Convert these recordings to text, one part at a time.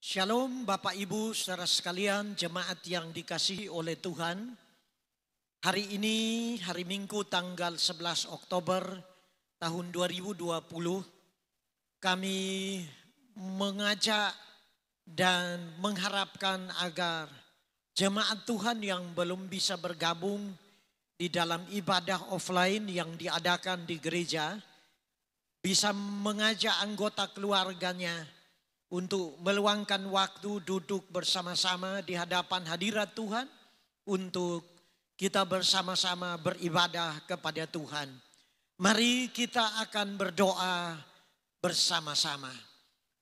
Shalom Bapak Ibu saudara sekalian, jemaat yang dikasihi oleh Tuhan. Hari ini hari Minggu tanggal 11 Oktober tahun 2020. Kami mengajak dan mengharapkan agar jemaat Tuhan yang belum bisa bergabung di dalam ibadah offline yang diadakan di gereja bisa mengajak anggota keluarganya untuk meluangkan waktu duduk bersama-sama di hadapan hadirat Tuhan untuk kita bersama-sama beribadah kepada Tuhan. Mari kita akan berdoa bersama-sama.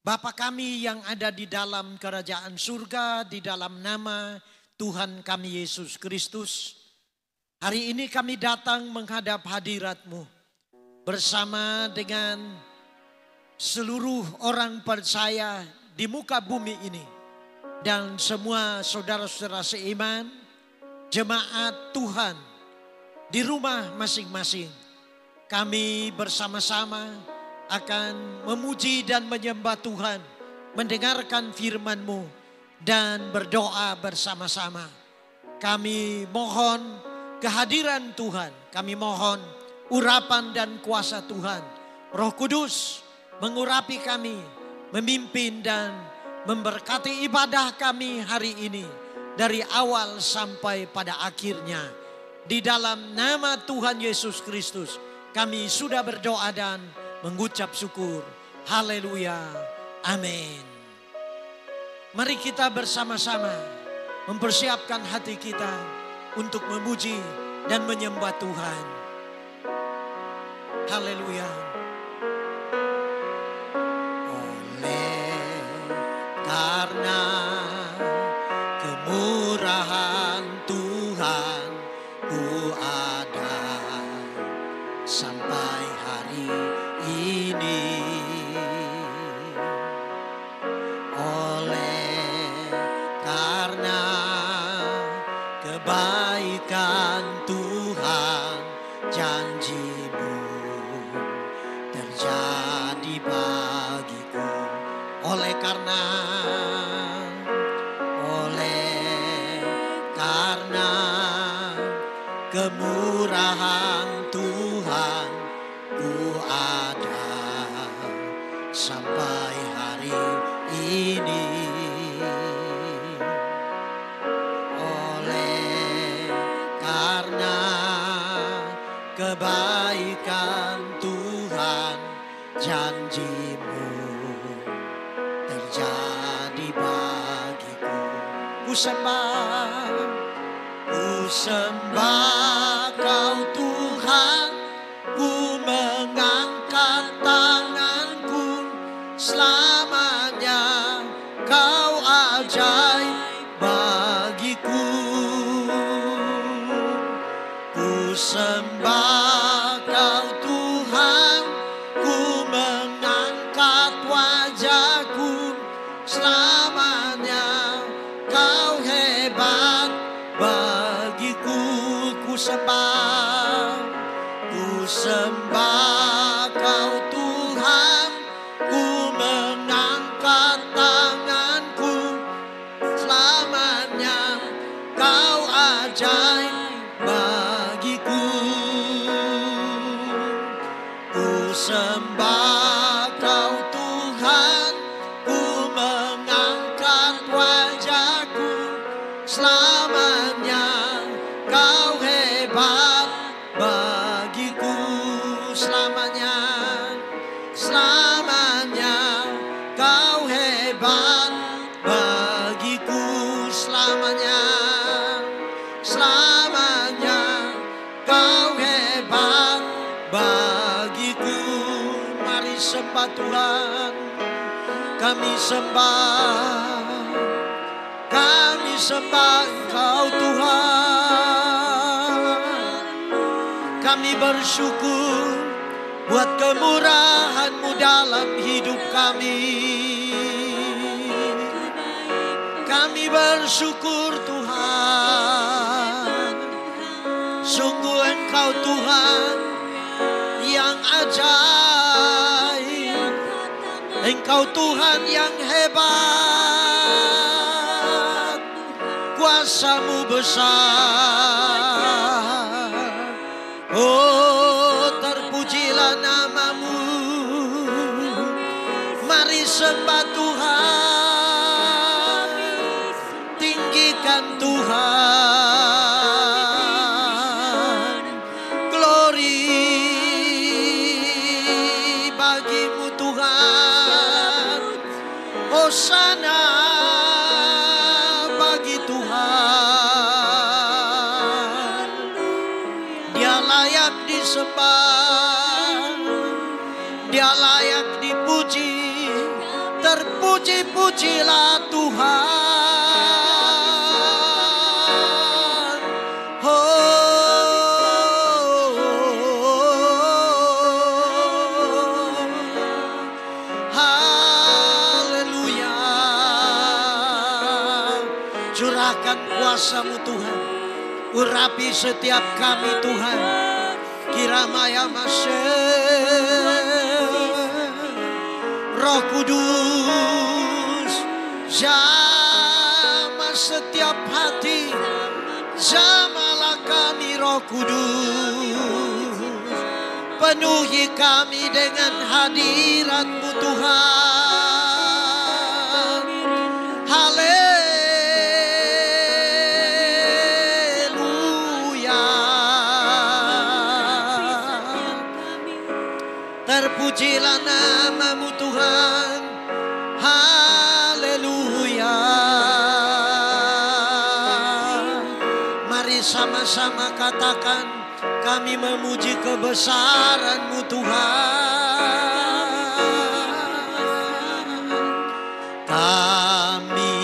Bapa kami yang ada di dalam kerajaan surga, di dalam nama Tuhan kami Yesus Kristus, hari ini kami datang menghadap hadirat-Mu bersama dengan seluruh orang percaya di muka bumi ini dan semua saudara-saudara seiman, jemaat Tuhan di rumah masing-masing. Kami bersama-sama akan memuji dan menyembah Tuhan, mendengarkan firman-Mu dan berdoa bersama-sama. Kami mohon kehadiran Tuhan, kami mohon urapan dan kuasa Tuhan. Roh Kudus mengurapi kami, memimpin dan memberkati ibadah kami hari ini dari awal sampai pada akhirnya. Di dalam nama Tuhan Yesus Kristus kami sudah berdoa dan mengucap syukur. Haleluya. Amin. Mari kita bersama-sama mempersiapkan hati kita untuk memuji dan menyembah Tuhan. Haleluya. Karena kemurahan Tuhan ku ada sampai hari ini. Oleh karena kebaikan Tuhan, janji-Mu terjadi bagiku. Oleh karena kemurahan Tuhan ku ada sampai hari ini. Oleh karena kebaikan Tuhan, janji-Mu terjadi bagiku. Ku sembah Kau Tuhan, ku mengangkat tanganku, selamanya Kau ajaib bagiku. Ku sembah Kau Tuhan, ku mengangkat wajahku, selamanya Kau hebat bagiku. Ku sembah Kau Tuhan, ku mengangkat tanganku, selamanya Kau ajaib bagiku. Ku sembah Kau Tuhan, ku mengangkat wajahku, selamanya Kau hebat bagiku. Selamanya Kau hebat bagiku. Selamanya Kau hebat bagiku. Mari sembah Tuhan. Kami sembah Engkau Tuhan. Kami bersyukur buat kemurahan-Mu dalam hidup kami. Kami bersyukur Tuhan. Sungguh Engkau Tuhan yang ajaib. Engkau Tuhan yang hebat. kuasa-Mu besar. Oh, terpujilah nama-Mu. Mari sembah Tuhan, tinggikan Tuhan. Glory bagi-Mu Tuhan. Hosana bagi Tuhan. Dia layak disembah, Dia layak dipuji. Terpuji-pujilah Tuhan. Haleluya. Curahkan kuasa-Mu Tuhan. Urapi setiap kami Tuhan. Kiramaya Masyarakat. Roh Kudus, jamah setiap hati, jamahlah kami Roh Kudus. Penuhi kami dengan hadirat-Mu Tuhan. Haleluya. Terpujilah nama-Mu Tuhan. Haleluya. Mari sama-sama katakan, kami memuji kebesaran-Mu Tuhan. Kami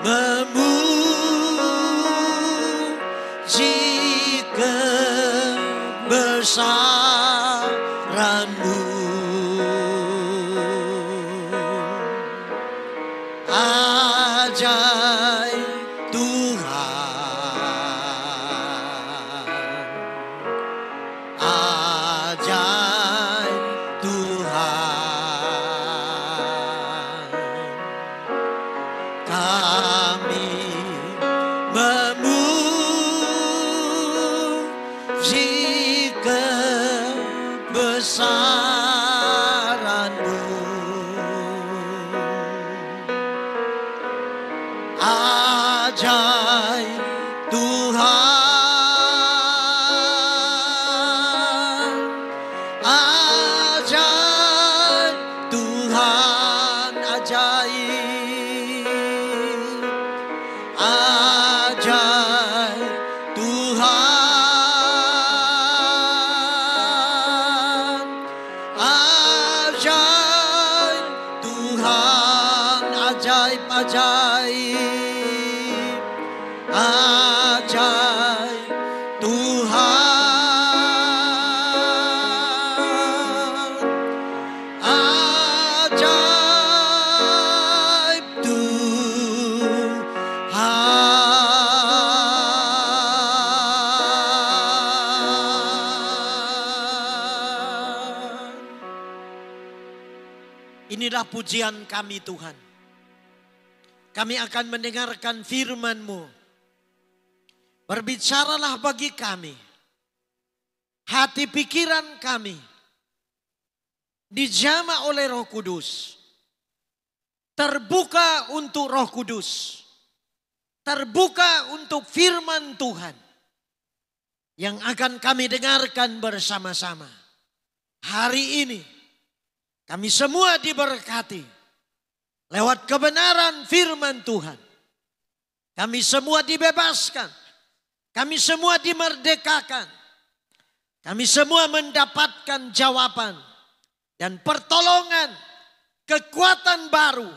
memuji kebesaran-Mu. Ajaib Tuhan, ajaib Tuhan. Kami memuji kebesaran-Mu. Ajaib Tuhan, ajaib Tuhan, ajaib, ajaib Tuhan, ajaib Tuhan, ajaib, ajaib. Ajaib Tuhan, ajaib Tuhan. Inilah pujian kami Tuhan. Kami akan mendengarkan firman-Mu. Berbicaralah bagi kami, hati pikiran kami dijamah oleh Roh Kudus, terbuka untuk Roh Kudus, terbuka untuk firman Tuhan yang akan kami dengarkan bersama-sama. Hari ini kami semua diberkati lewat kebenaran firman Tuhan. Kami semua dibebaskan. Kami semua dimerdekakan. Kami semua mendapatkan jawaban dan pertolongan, kekuatan baru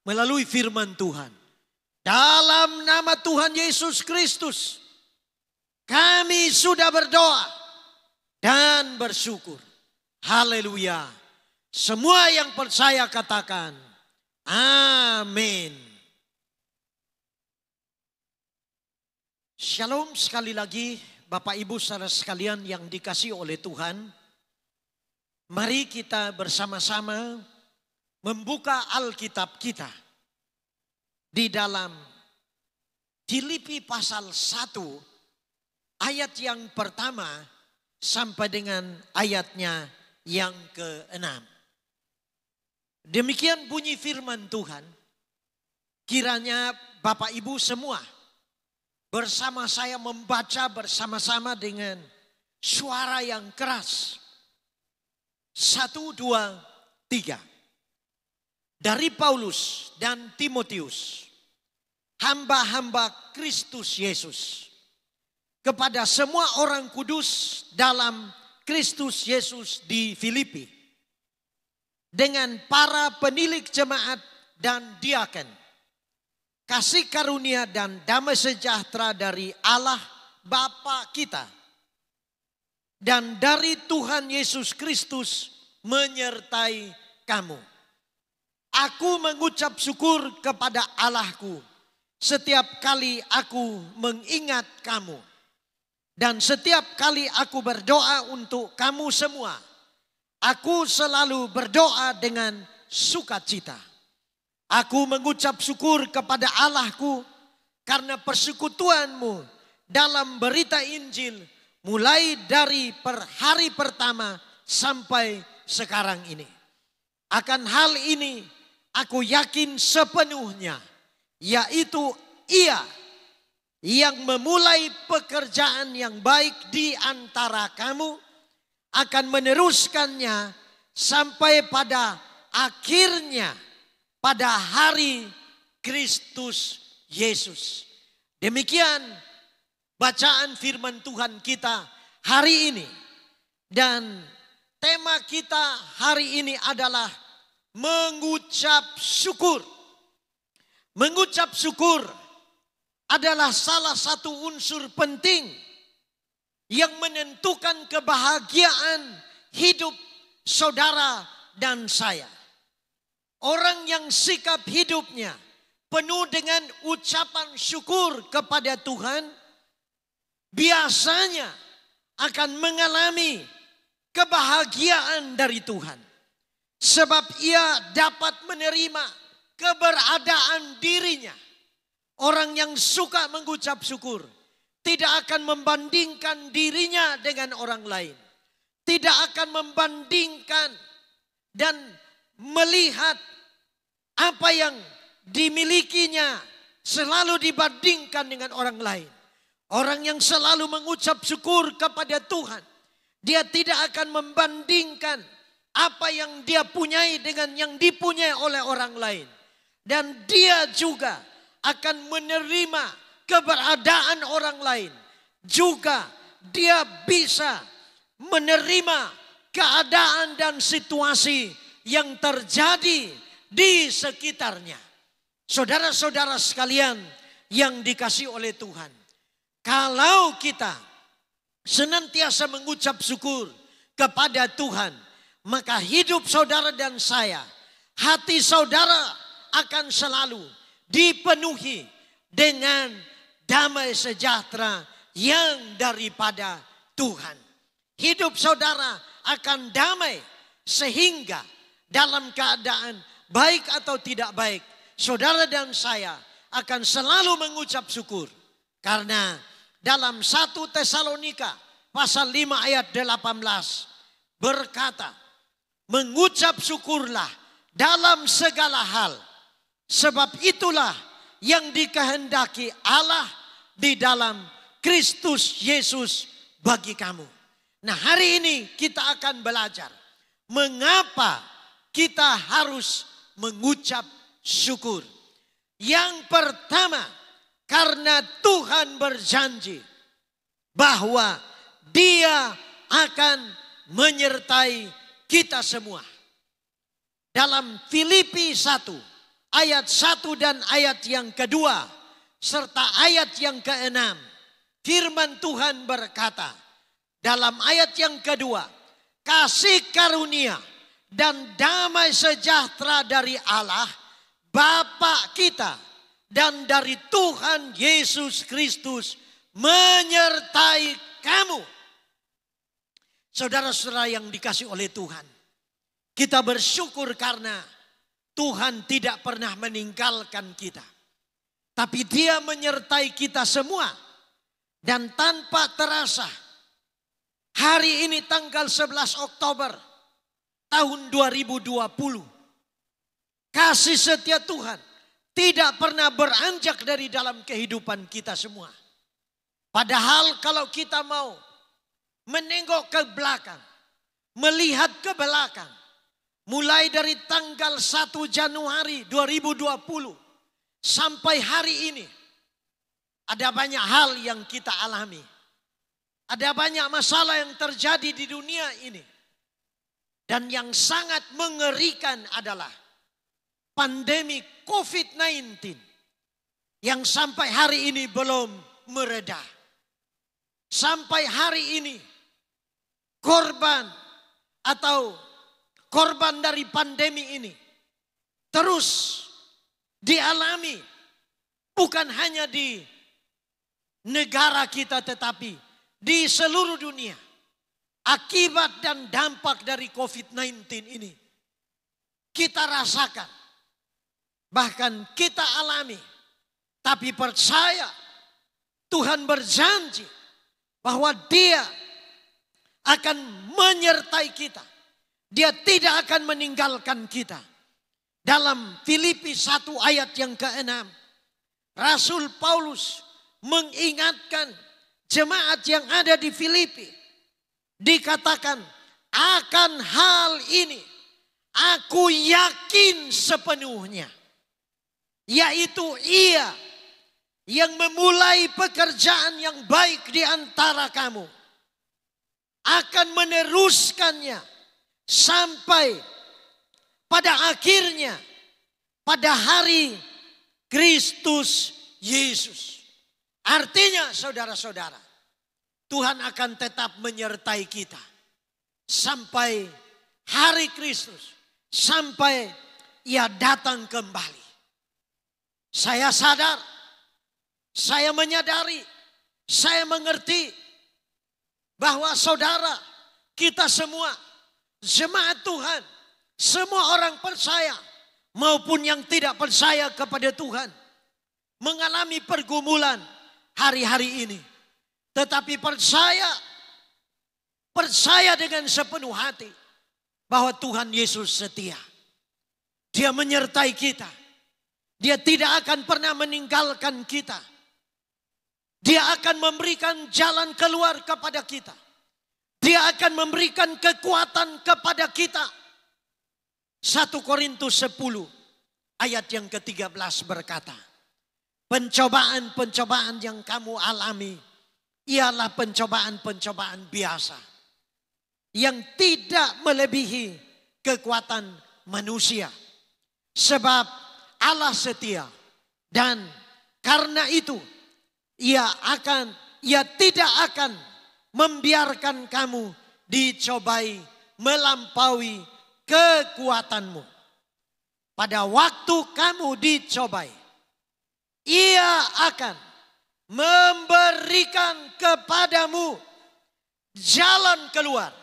melalui firman Tuhan. Dalam nama Tuhan Yesus Kristus, kami sudah berdoa dan bersyukur. Haleluya. Semua yang percaya katakan, amin. Shalom sekali lagi Bapak Ibu saudara sekalian yang dikasihi oleh Tuhan. Mari kita bersama-sama membuka Alkitab kita di dalam Filipi pasal 1 ayat yang pertama sampai dengan ayatnya yang ke-6. Demikian bunyi firman Tuhan. Kiranya Bapak Ibu semua bersama saya membaca bersama-sama dengan suara yang keras. 1, 2, 3. Dari Paulus dan Timotius, hamba-hamba Kristus Yesus, kepada semua orang kudus dalam Kristus Yesus di Filipi, dengan para penilik jemaat dan diaken, kasih karunia dan damai sejahtera dari Allah Bapa kita dan dari Tuhan Yesus Kristus menyertai kamu. Aku mengucap syukur kepada Allahku setiap kali aku mengingat kamu. Dan setiap kali aku berdoa untuk kamu semua, aku selalu berdoa dengan sukacita. Aku mengucap syukur kepada Allahku karena persekutuanmu dalam berita Injil mulai dari hari pertama sampai sekarang ini. Akan hal ini aku yakin sepenuhnya, yaitu Ia yang memulai pekerjaan yang baik di antara kamu akan meneruskannya sampai pada akhirnya pada hari Kristus Yesus. Demikian bacaan firman Tuhan kita hari ini. Dan tema kita hari ini adalah mengucap syukur. Mengucap syukur adalah salah satu unsur penting yang menentukan kebahagiaan hidup saudara dan saya. Orang yang sikap hidupnya penuh dengan ucapan syukur kepada Tuhan biasanya akan mengalami kebahagiaan dari Tuhan. Sebab ia dapat menerima keberadaan dirinya. Orang yang suka mengucap syukur tidak akan membandingkan dirinya dengan orang lain. Tidak akan membandingkan dan melihat apa yang dimilikinya selalu dibandingkan dengan orang lain. Orang yang selalu mengucap syukur kepada Tuhan, dia tidak akan membandingkan apa yang dia punyai dengan yang dipunyai oleh orang lain. Dan dia juga akan menerima keberadaan orang lain. Juga dia bisa menerima keadaan dan situasi yang terjadi di sekitarnya. Saudara-saudara sekalian yang dikasihi oleh Tuhan. Kalau kita senantiasa mengucap syukur kepada Tuhan, maka hidup saudara dan saya, hati saudara akan selalu dipenuhi dengan damai sejahtera yang daripada Tuhan. Hidup saudara akan damai sehingga dalam keadaan baik atau tidak baik, saudara dan saya akan selalu mengucap syukur. Karena dalam 1 Tesalonika pasal 5 ayat 18 berkata, mengucap syukurlah dalam segala hal, sebab itulah yang dikehendaki Allah di dalam Kristus Yesus bagi kamu. Nah, hari ini kita akan belajar mengapa kita harus mengucap syukur. Yang pertama, karena Tuhan berjanji bahwa Dia akan menyertai kita semua. Dalam Filipi 1 ayat 1 dan ayat yang kedua serta ayat yang ke-6, firman Tuhan berkata dalam ayat yang kedua, kasih karunia dan damai sejahtera dari Allah Bapa kita dan dari Tuhan Yesus Kristus menyertai kamu. Saudara-saudara yang dikasihi oleh Tuhan, kita bersyukur karena Tuhan tidak pernah meninggalkan kita. Tapi Dia menyertai kita semua. Dan tanpa terasa, hari ini tanggal 11 Oktober tahun 2020, kasih setia Tuhan tidak pernah beranjak dari dalam kehidupan kita semua. Padahal kalau kita mau menengok ke belakang, melihat ke belakang, mulai dari tanggal 1 Januari 2020 sampai hari ini, ada banyak hal yang kita alami. Ada banyak masalah yang terjadi di dunia ini. Dan yang sangat mengerikan adalah pandemi COVID-19 yang sampai hari ini belum mereda. Sampai hari ini korban dari pandemi ini terus dialami, bukan hanya di negara kita tetapi di seluruh dunia. Akibat dan dampak dari COVID-19 ini kita rasakan, bahkan kita alami. Tapi percaya, Tuhan berjanji bahwa Dia akan menyertai kita. Dia tidak akan meninggalkan kita. Dalam Filipi 1 ayat yang ke-6, Rasul Paulus mengingatkan jemaat yang ada di Filipi. Dikatakan, akan hal ini aku yakin sepenuhnya, yaitu Ia yang memulai pekerjaan yang baik di antara kamu akan meneruskannya sampai pada akhirnya pada hari Kristus Yesus. Artinya saudara-saudara, Tuhan akan tetap menyertai kita sampai hari Kristus, sampai Ia datang kembali. Saya sadar, saya menyadari, saya mengerti bahwa saudara, kita semua, jemaat Tuhan, semua orang percaya maupun yang tidak percaya kepada Tuhan, mengalami pergumulan hari-hari ini. Tetapi percaya dengan sepenuh hati bahwa Tuhan Yesus setia. Dia menyertai kita. Dia tidak akan pernah meninggalkan kita. Dia akan memberikan jalan keluar kepada kita. Dia akan memberikan kekuatan kepada kita. 1 Korintus 10 ayat yang ke-13 berkata, pencobaan-pencobaan yang kamu alami ialah pencobaan-pencobaan biasa yang tidak melebihi kekuatan manusia. Sebab Allah setia dan karena itu Ia tidak akan membiarkan kamu dicobai melampaui kekuatanmu. Pada waktu kamu dicobai, Ia akan memberikan kepadamu jalan keluar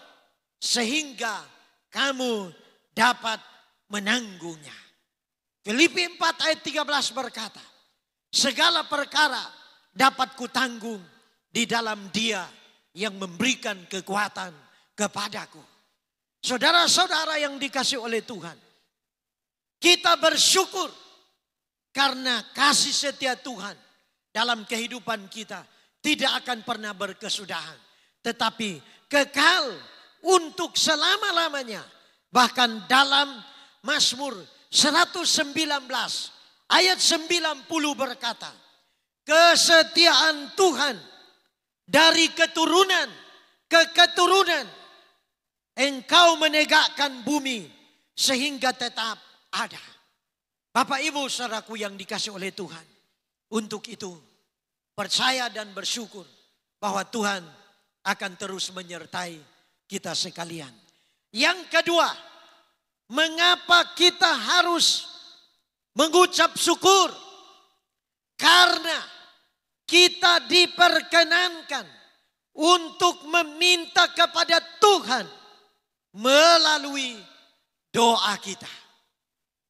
sehingga kamu dapat menanggungnya. Filipi 4 ayat 13 berkata, segala perkara dapat kutanggung di dalam Dia yang memberikan kekuatan kepadaku. Saudara-saudara yang dikasihi oleh Tuhan, kita bersyukur karena kasih setia Tuhan dalam kehidupan kita tidak akan pernah berkesudahan, tetapi kekal untuk selama-lamanya. Bahkan dalam Mazmur 119 ayat 90 berkata, kesetiaan Tuhan dari keturunan ke keturunan, Engkau menegakkan bumi sehingga tetap ada. Bapak Ibu saudaraku yang dikasihi oleh Tuhan, untuk itu percaya dan bersyukur bahwa Tuhan akan terus menyertai kita sekalian. Yang kedua, mengapa kita harus mengucap syukur? Karena kita diperkenankan untuk meminta kepada Tuhan melalui doa kita.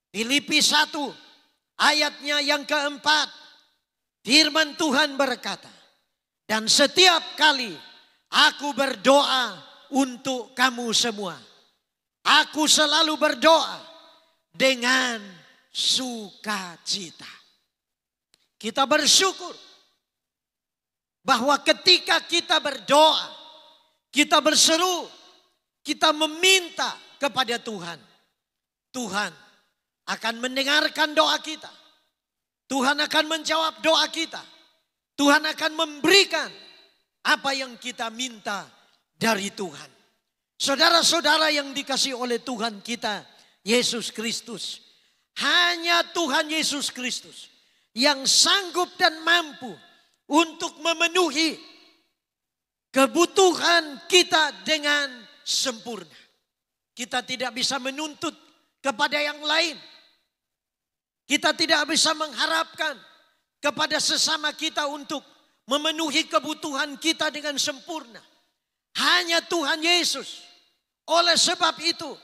Filipi 1 ayatnya yang keempat Firman Tuhan berkata, dan setiap kali aku berdoa untuk kamu semua, aku selalu berdoa dengan sukacita. Kita bersyukur bahwa ketika kita berdoa, kita berseru, kita meminta kepada Tuhan, Tuhan akan mendengarkan doa kita. Tuhan akan menjawab doa kita. Tuhan akan memberikan apa yang kita minta dari Tuhan. Saudara-saudara yang dikasihi oleh Tuhan kita, Yesus Kristus. Hanya Tuhan Yesus Kristus yang sanggup dan mampu untuk memenuhi kebutuhan kita dengan sempurna. Kita tidak bisa menuntut kepada yang lain. Kita tidak bisa mengharapkan kepada sesama kita untuk memenuhi kebutuhan kita dengan sempurna. Hanya Tuhan Yesus. Oleh sebab itu,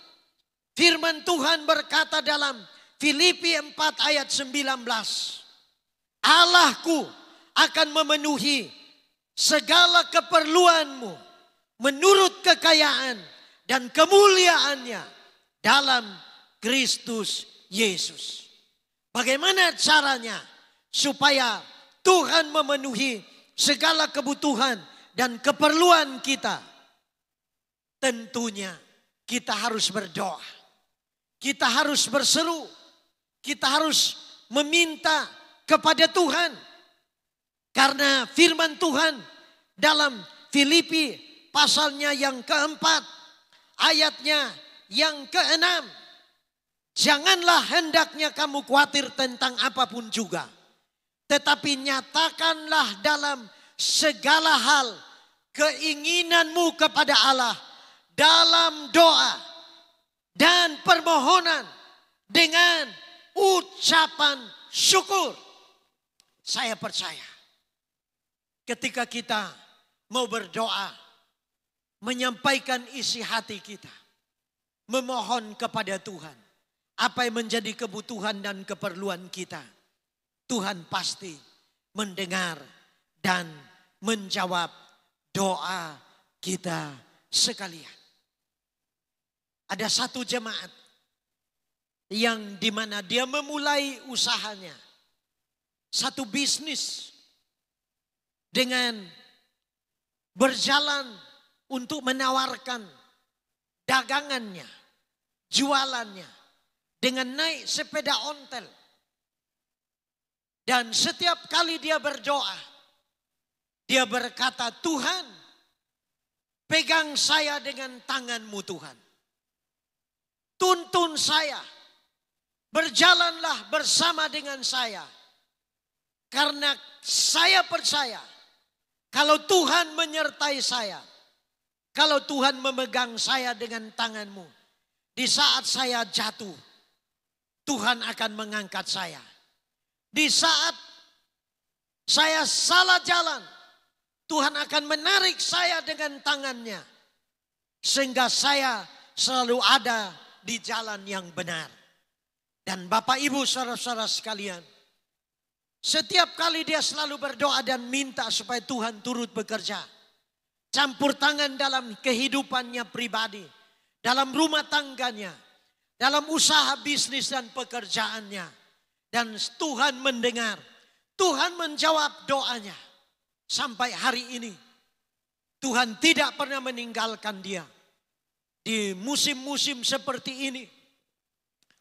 firman Tuhan berkata dalam Filipi 4 ayat 19. Allahku akan memenuhi segala keperluanmu menurut kekayaan dan kemuliaannya dalam Kristus Yesus. Bagaimana caranya supaya Tuhan memenuhi segala kebutuhan dan keperluan kita? Tentunya kita harus berdoa. Kita harus berseru. Kita harus meminta kepada Tuhan. Karena firman Tuhan dalam Filipi pasalnya yang keempat, ayatnya yang keenam. Janganlah hendaknya kamu khawatir tentang apapun juga. Tetapi nyatakanlah dalam segala hal keinginanmu kepada Allah dalam doa dan permohonan dengan ucapan syukur. Saya percaya ketika kita mau berdoa, menyampaikan isi hati kita, memohon kepada Tuhan apa yang menjadi kebutuhan dan keperluan kita, Tuhan pasti mendengar dan menjawab doa kita sekalian. Ada satu jemaat yang dimana dia memulai usahanya, satu bisnis dengan berjalan untuk menawarkan dagangannya, jualannya dengan naik sepeda ontel. Dan setiap kali dia berdoa, dia berkata, Tuhan, pegang saya dengan tangan-Mu Tuhan. Tuntun saya, berjalanlah bersama dengan saya. Karena saya percaya, kalau Tuhan menyertai saya, kalau Tuhan memegang saya dengan tangan-Mu, di saat saya jatuh, Tuhan akan mengangkat saya. Di saat saya salah jalan, Tuhan akan menarik saya dengan tangannya. Sehingga saya selalu ada di jalan yang benar. Dan Bapak Ibu saudara-saudara sekalian, setiap kali dia selalu berdoa dan minta supaya Tuhan turut bekerja. Campur tangan dalam kehidupannya pribadi, dalam rumah tangganya, dalam usaha bisnis dan pekerjaannya. Dan Tuhan mendengar, Tuhan menjawab doanya. Sampai hari ini Tuhan tidak pernah meninggalkan dia. Di musim-musim seperti ini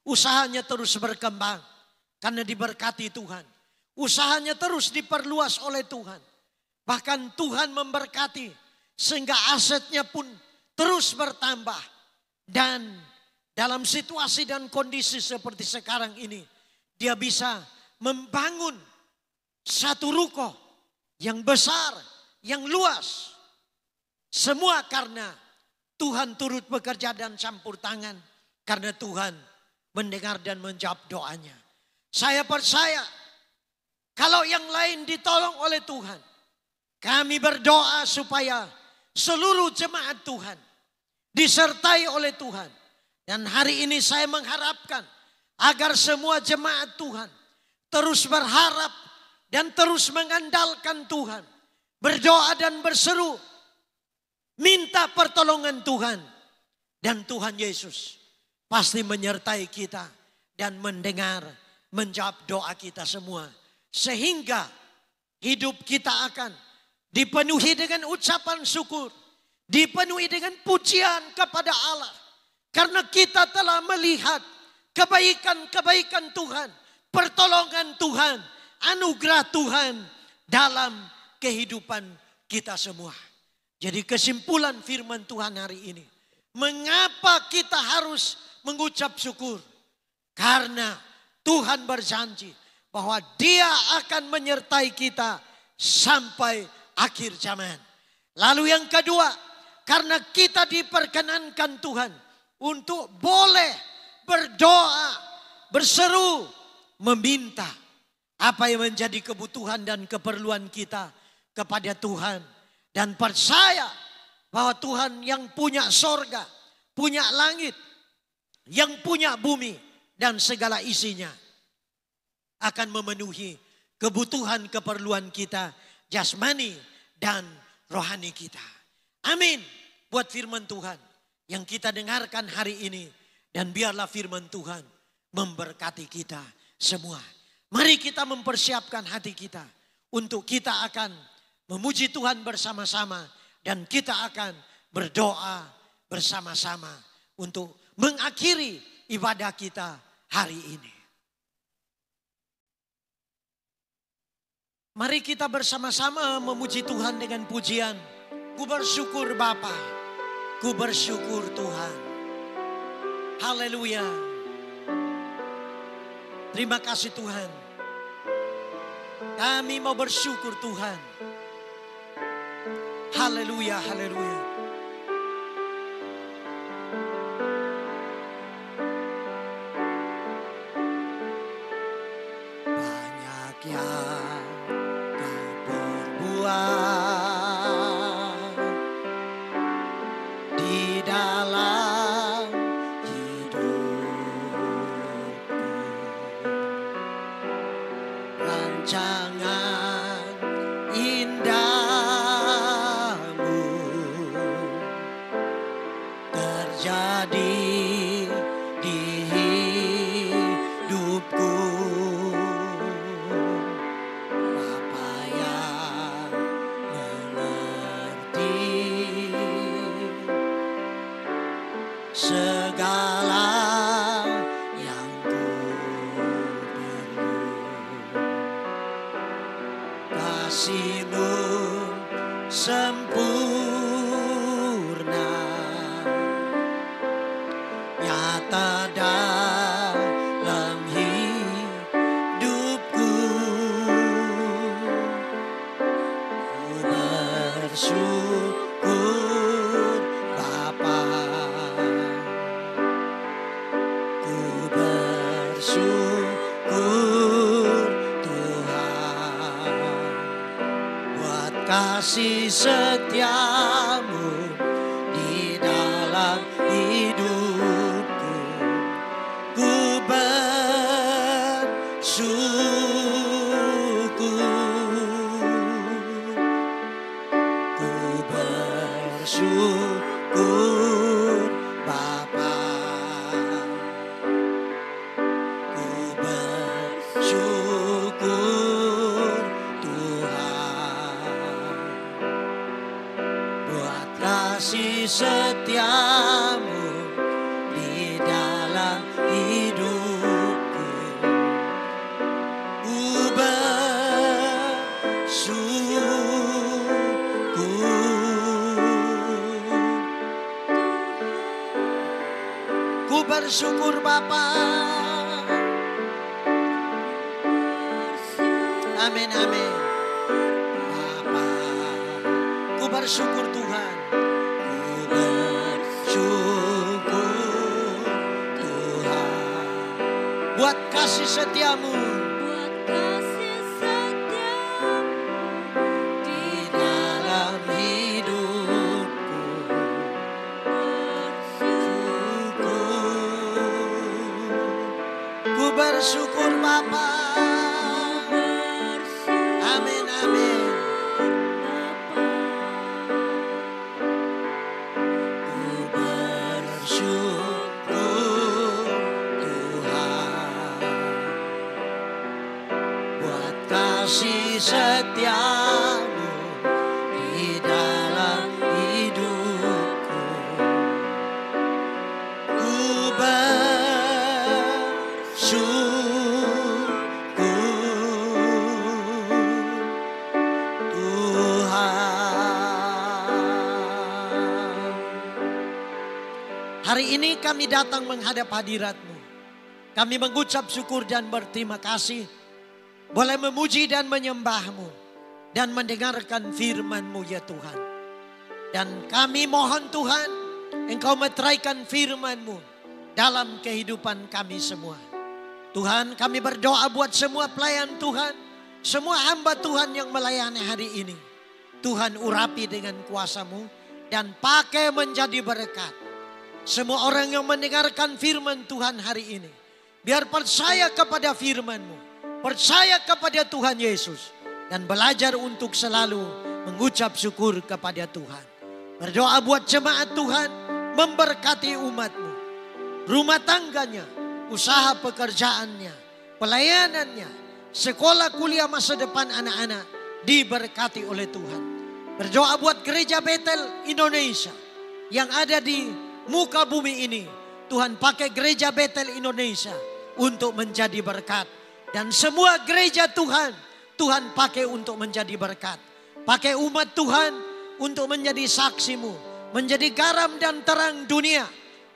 usahanya terus berkembang karena diberkati Tuhan. Usahanya terus diperluas oleh Tuhan. Bahkan Tuhan memberkati sehingga asetnya pun terus bertambah. Dan dalam situasi dan kondisi seperti sekarang ini, dia bisa membangun satu ruko yang besar, yang luas. Semua karena Tuhan turut bekerja dan campur tangan. Karena Tuhan mendengar dan menjawab doanya. Saya percaya kalau yang lain ditolong oleh Tuhan, kami berdoa supaya seluruh jemaat Tuhan disertai oleh Tuhan. Dan hari ini saya mengharapkan agar semua jemaat Tuhan terus berharap dan terus mengandalkan Tuhan, berdoa dan berseru, minta pertolongan Tuhan, dan Tuhan Yesus pasti menyertai kita dan mendengar, menjawab doa kita semua. Sehingga hidup kita akan dipenuhi dengan ucapan syukur, dipenuhi dengan pujian kepada Allah. Karena kita telah melihat kebaikan-kebaikan Tuhan, pertolongan Tuhan, anugerah Tuhan dalam kehidupan kita semua. Jadi kesimpulan firman Tuhan hari ini, mengapa kita harus mengucap syukur? Karena Tuhan berjanji bahwa Dia akan menyertai kita sampai akhir zaman. Lalu yang kedua, karena kita diperkenankan Tuhan untuk boleh berdoa, berseru, meminta apa yang menjadi kebutuhan dan keperluan kita kepada Tuhan. Dan percaya bahwa Tuhan yang punya sorga, punya langit, yang punya bumi dan segala isinya akan memenuhi kebutuhan keperluan kita jasmani dan rohani kita. Amin. Buat firman Tuhan yang kita dengarkan hari ini, dan biarlah firman Tuhan memberkati kita semua. Mari kita mempersiapkan hati kita untuk kita akan memuji Tuhan bersama-sama, dan kita akan berdoa bersama-sama untuk mengakhiri ibadah kita hari ini. Mari kita bersama-sama memuji Tuhan dengan pujian. Ku bersyukur Bapa, ku bersyukur Tuhan. Haleluya. Terima kasih Tuhan. Kami mau bersyukur Tuhan. Haleluya, haleluya. Banyak yang kau perbuat di dalam hidupku. Rancangan indahmu terjadi di hidupku. Bapa yang mengerti segala yang ku perlu. Kasih-Mu sempurna, nyata dalam hidupku. Ku bersyukur Bapa, ku bersyukur Tuhan, buat kasih setia-Mu di dalam hidupku. Ku bersyukur, ku bersyukur Bapa, ku bersyukur Tuhan, buat kasih setia-Mu di dalam hidupku. Ku bersyukur, ku bersyukur Bapa. Amin, amin. Bapa, ku bersyukur Tuhan. Ku bersyukur Tuhan, buat kasih setia-Mu di dalam hidupku. Ku bersyukur Bapa, kasih setiamu di dalam hidupku. Ku bersyukur Tuhan. Hari ini kami datang menghadap hadirat-Mu. Kami mengucap syukur dan berterima kasih boleh memuji dan menyembah-Mu dan mendengarkan firman-Mu ya Tuhan. Dan kami mohon Tuhan, Engkau meteraikan firman-Mu dalam kehidupan kami semua. Tuhan, kami berdoa buat semua pelayan Tuhan, semua hamba Tuhan yang melayani hari ini. Tuhan urapi dengan kuasa-Mu dan pakai menjadi berkat. Semua orang yang mendengarkan firman Tuhan hari ini, biar percaya kepada firman-Mu, percaya kepada Tuhan Yesus, dan belajar untuk selalu mengucap syukur kepada Tuhan. Berdoa buat jemaat Tuhan, memberkati umat-Mu, rumah tangganya, usaha pekerjaannya, pelayanannya, sekolah kuliah masa depan anak-anak diberkati oleh Tuhan. Berdoa buat gereja Betel Indonesia yang ada di muka bumi ini. Tuhan pakai gereja Betel Indonesia untuk menjadi berkat. Dan semua gereja Tuhan, Tuhan pakai untuk menjadi berkat. Pakai umat Tuhan untuk menjadi saksi-Mu, menjadi garam dan terang dunia.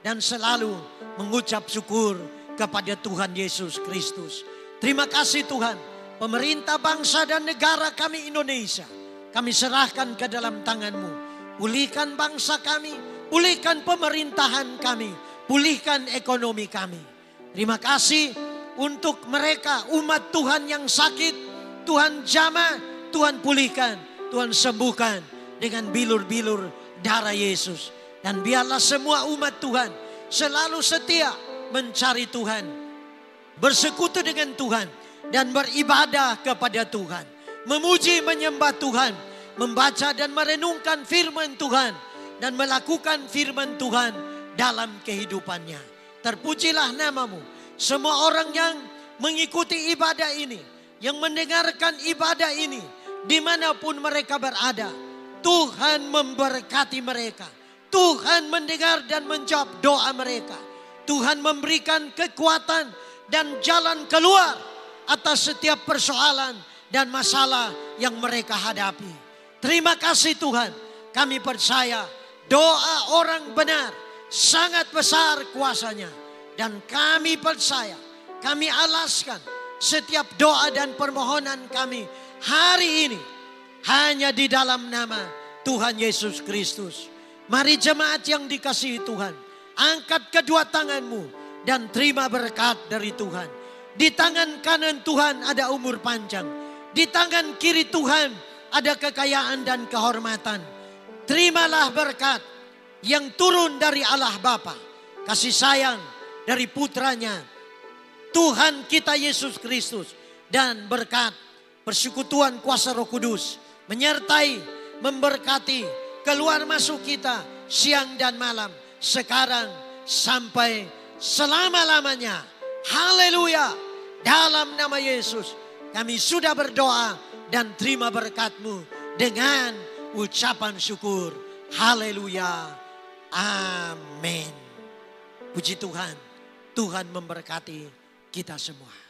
Dan selalu mengucap syukur kepada Tuhan Yesus Kristus. Terima kasih Tuhan, pemerintah bangsa dan negara kami Indonesia, kami serahkan ke dalam tangan-Mu. Pulihkan bangsa kami, pulihkan pemerintahan kami, pulihkan ekonomi kami. Terima kasih untuk mereka umat Tuhan yang sakit, Tuhan jamah, Tuhan pulihkan, Tuhan sembuhkan dengan bilur-bilur darah Yesus. Dan biarlah semua umat Tuhan selalu setia mencari Tuhan, bersekutu dengan Tuhan, dan beribadah kepada Tuhan, memuji menyembah Tuhan, membaca dan merenungkan firman Tuhan, dan melakukan firman Tuhan dalam kehidupannya. Terpujilah nama-Mu. Semua orang yang mengikuti ibadah ini, yang mendengarkan ibadah ini, dimanapun mereka berada, Tuhan memberkati mereka. Tuhan mendengar dan menjawab doa mereka. Tuhan memberikan kekuatan dan jalan keluar atas setiap persoalan dan masalah yang mereka hadapi. Terima kasih Tuhan. Kami percaya doa orang benar sangat besar kuasanya. Dan kami percaya, kami alaskan setiap doa dan permohonan kami hari ini hanya di dalam nama Tuhan Yesus Kristus. Mari jemaat yang dikasihi Tuhan, angkat kedua tanganmu dan terima berkat dari Tuhan. Di tangan kanan Tuhan ada umur panjang. Di tangan kiri Tuhan ada kekayaan dan kehormatan. Terimalah berkat yang turun dari Allah Bapa, kasih sayang dari putranya Tuhan kita Yesus Kristus, dan berkat persekutuan kuasa Roh Kudus menyertai, memberkati keluar masuk kita siang dan malam, sekarang sampai selama-lamanya. Haleluya. Dalam nama Yesus kami sudah berdoa dan terima berkat-Mu dengan ucapan syukur. Haleluya. Amin. Puji Tuhan. Tuhan memberkati kita semua.